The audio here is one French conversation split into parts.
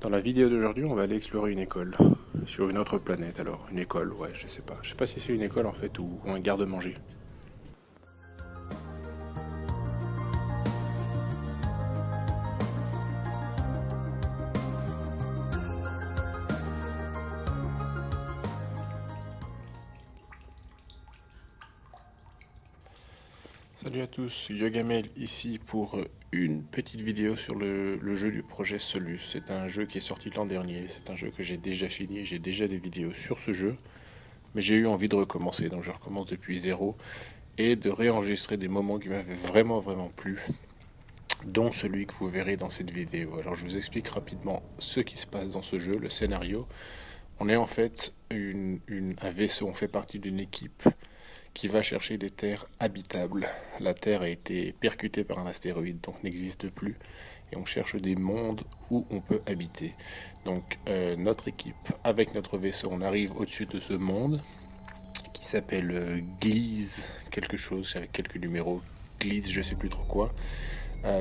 Dans la vidéo d'aujourd'hui, on va aller explorer une école sur une autre planète. Alors, une école, ouais, je sais pas. Je sais pas si c'est une école en fait ou un garde-manger. Salut à tous, Yogamel ici pour une petite vidéo sur le jeu du projet Solus. C'est un jeu qui est sorti l'an dernier, c'est un jeu que j'ai déjà fini, j'ai déjà des vidéos sur ce jeu, mais j'ai eu envie de recommencer, donc je recommence depuis zéro et de réenregistrer des moments qui m'avaient vraiment plu, dont celui que vous verrez dans cette vidéo. Alors je vous explique rapidement ce qui se passe dans ce jeu, le scénario. On est en fait un vaisseau, on fait partie d'une équipe qui va chercher des terres habitables. La Terre a été percutée par un astéroïde, donc n'existe plus, et on cherche des mondes où on peut habiter. Donc notre équipe, avec notre vaisseau, on arrive au-dessus de ce monde qui s'appelle Gliese, quelque chose, avec quelques numéros, Gliese, je sais plus trop quoi.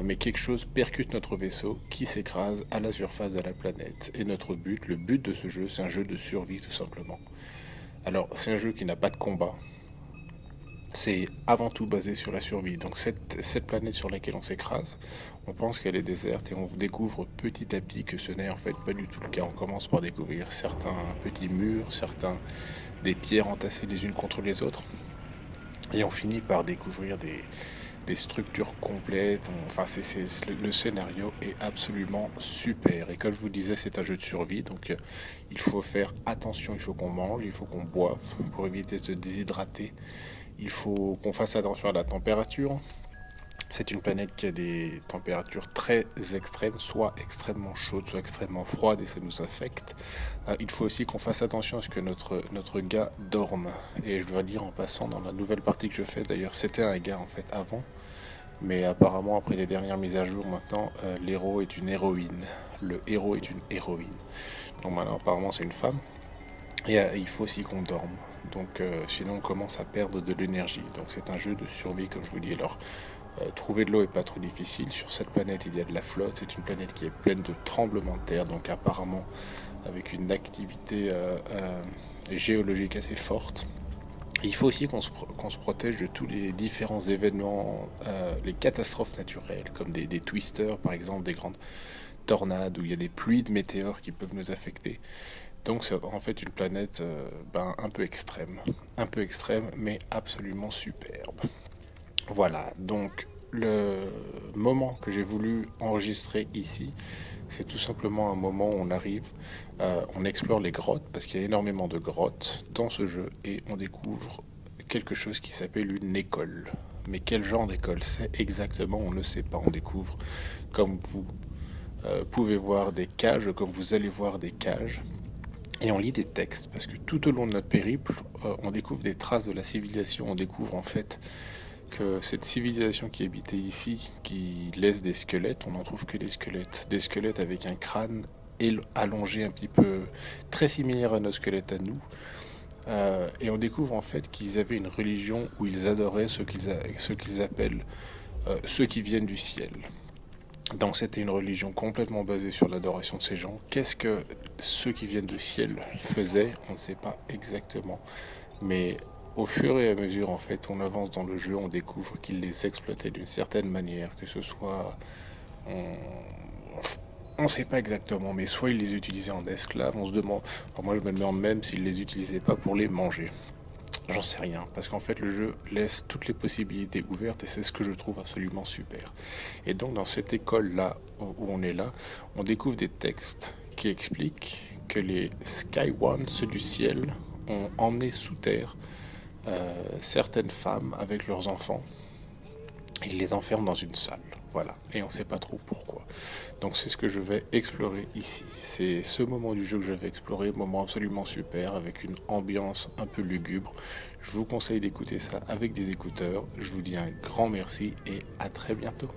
Mais quelque chose percute notre vaisseau qui s'écrase à la surface de la planète. Et notre but, le but de ce jeu, c'est un jeu de survie tout simplement. Alors c'est un jeu qui n'a pas de combat, c'est avant tout basé sur la survie. Donc cette planète sur laquelle on s'écrase, on pense qu'elle est déserte et on découvre petit à petit que ce n'est en fait pas du tout le cas. On commence par découvrir certains petits murs, certains des pierres entassées les unes contre les autres, et on finit par découvrir des structures complètes. Enfin, le scénario est absolument super. Et comme je vous disais, c'est un jeu de survie, donc il faut faire attention, il faut qu'on mange, il faut qu'on boive pour éviter de se déshydrater. Il faut qu'on fasse attention à la température. C'est une planète qui a des températures très extrêmes, soit extrêmement chaudes, soit extrêmement froides, et ça nous affecte. Il faut aussi qu'on fasse attention à ce que notre gars dorme. Et je dois dire en passant, dans la nouvelle partie que je fais, d'ailleurs, c'était un gars en fait avant, mais apparemment, après les dernières mises à jour, maintenant, l'héros est une héroïne. Le héros est une héroïne. Donc maintenant, apparemment, c'est une femme. Et il faut aussi qu'on dorme. Donc sinon, on commence à perdre de l'énergie. Donc c'est un jeu de survie, comme je vous dis. Alors, trouver de l'eau est pas trop difficile. Sur cette planète, il y a de la flotte. C'est une planète qui est pleine de tremblements de terre. Donc apparemment, avec une activité géologique assez forte. Il faut aussi qu'on se protège de tous les différents événements, les catastrophes naturelles, comme des twisters par exemple, des grandes tornades, où il y a des pluies de météores qui peuvent nous affecter. Donc c'est en fait une planète un peu extrême, mais absolument superbe. Voilà, donc le moment que j'ai voulu enregistrer ici, c'est tout simplement un moment où on arrive, on explore les grottes, parce qu'il y a énormément de grottes dans ce jeu, et on découvre quelque chose qui s'appelle une école. Mais quel genre d'école c'est exactement, on ne sait pas. On découvre, comme vous pouvez voir, des cages, comme vous allez voir des cages, et on lit des textes, parce que tout au long de notre périple, on découvre des traces de la civilisation, on découvre en fait que cette civilisation qui habitait ici, qui laisse des squelettes, on n'en trouve que des squelettes avec un crâne allongé un petit peu, très similaire à nos squelettes à nous. Et on découvre en fait qu'ils avaient une religion où ils adoraient ce qu'ils appellent ceux qui viennent du ciel. Donc c'était une religion complètement basée sur l'adoration de ces gens. Qu'est-ce que ceux qui viennent du ciel faisaient? On ne sait pas exactement. Mais au fur et à mesure, en fait, on avance dans le jeu, on découvre qu'ils les exploitaient d'une certaine manière, que ce soit... On ne sait pas exactement, mais soit ils les utilisaient en esclaves, on se demande... Enfin, moi je me demande même s'ils les utilisaient pas pour les manger. J'en sais rien, parce qu'en fait le jeu laisse toutes les possibilités ouvertes et c'est ce que je trouve absolument super. Et donc dans cette école-là, où on est là, on découvre des textes qui expliquent que les Sky One, ceux du ciel, ont emmené sous terre certaines femmes avec leurs enfants. Ils les enferment dans une salle. Voilà. Et on ne sait pas trop pourquoi. Donc c'est ce que je vais explorer ici. C'est ce moment du jeu que je vais explorer, moment absolument super, avec une ambiance un peu lugubre. Je vous conseille d'écouter ça avec des écouteurs. Je vous dis un grand merci et à très bientôt.